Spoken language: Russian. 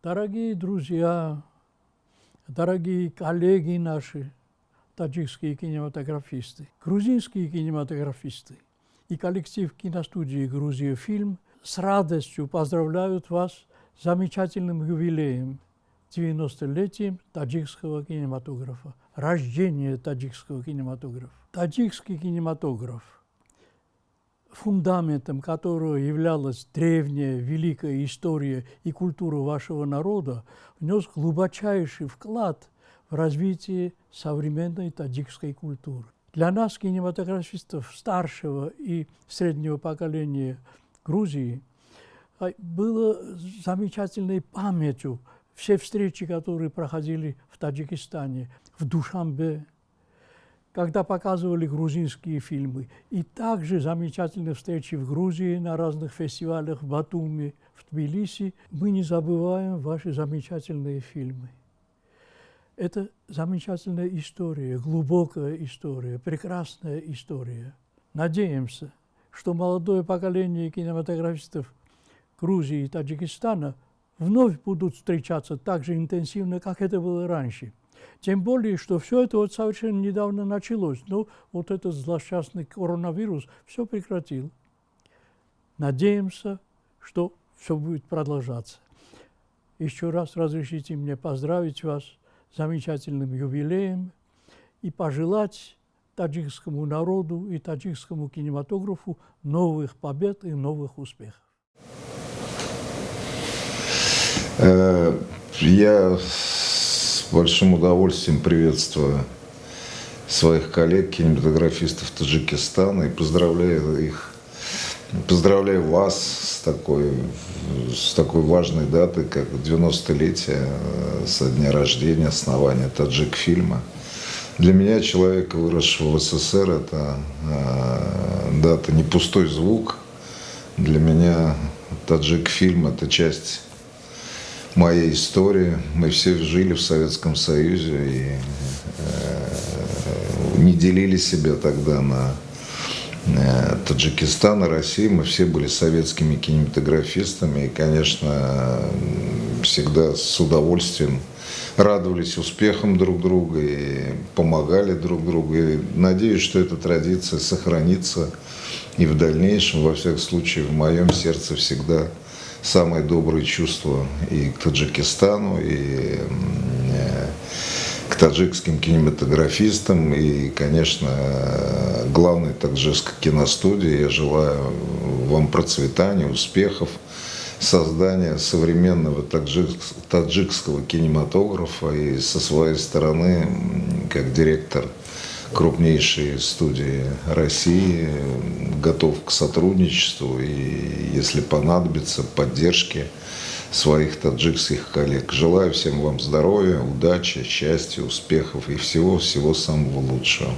Дорогие друзья, дорогие коллеги наши, таджикские кинематографисты, грузинские кинематографисты и коллектив киностудии «Грузия Фильм» с радостью поздравляют вас с замечательным юбилеем, 90-летием таджикского кинематографа, рождения таджикского кинематографа. Таджикский кинематограф, фундаментом которого являлась древняя великая история и культура вашего народа, внес глубочайший вклад в развитие современной таджикской культуры. Для нас, кинематографистов старшего и среднего поколения Грузии, было замечательной памятью все встречи, которые проходили в Таджикистане, в Душанбе, когда показывали грузинские фильмы. И также замечательные встречи в Грузии, на разных фестивалях в Батуми, в Тбилиси. Мы не забываем ваши замечательные фильмы. Это замечательная история, глубокая история, прекрасная история. Надеемся, что молодое поколение кинематографистов Грузии и Таджикистана вновь будут встречаться так же интенсивно, как это было раньше. Тем более, что все это вот совершенно недавно началось, но вот этот злосчастный коронавирус все прекратил. Надеемся, что все будет продолжаться. Еще раз разрешите мне поздравить вас с замечательным юбилеем и пожелать таджикскому народу и таджикскому кинематографу новых побед и новых успехов. Я с большим удовольствием приветствую своих коллег, кинематографистов Таджикистана, и поздравляю их, поздравляю вас с такой важной датой, как 90-летие со дня рождения, основания Таджик-фильма. Для меня, человека, выросшего в СССР, это дата не пустой звук. Для меня Таджик-фильм – это часть моей истории. Мы все жили в Советском Союзе и не делили себя тогда на Таджикистан и Россию. Мы все были советскими кинематографистами и, конечно, всегда с удовольствием радовались успехам друг друга и помогали друг другу. И надеюсь, что эта традиция сохранится и в дальнейшем. Во всяком случае, в моем сердце всегда самые добрые чувства и к Таджикистану, и к таджикским кинематографистам, и, конечно, главной таджикской киностудии. Я желаю вам процветания, успехов, создания современного таджикского кинематографа. И со своей стороны, как директор крупнейшей студии России, готов к сотрудничеству и, если понадобится, поддержке своих таджикских коллег. Желаю всем вам здоровья, удачи, счастья, успехов и всего самого лучшего.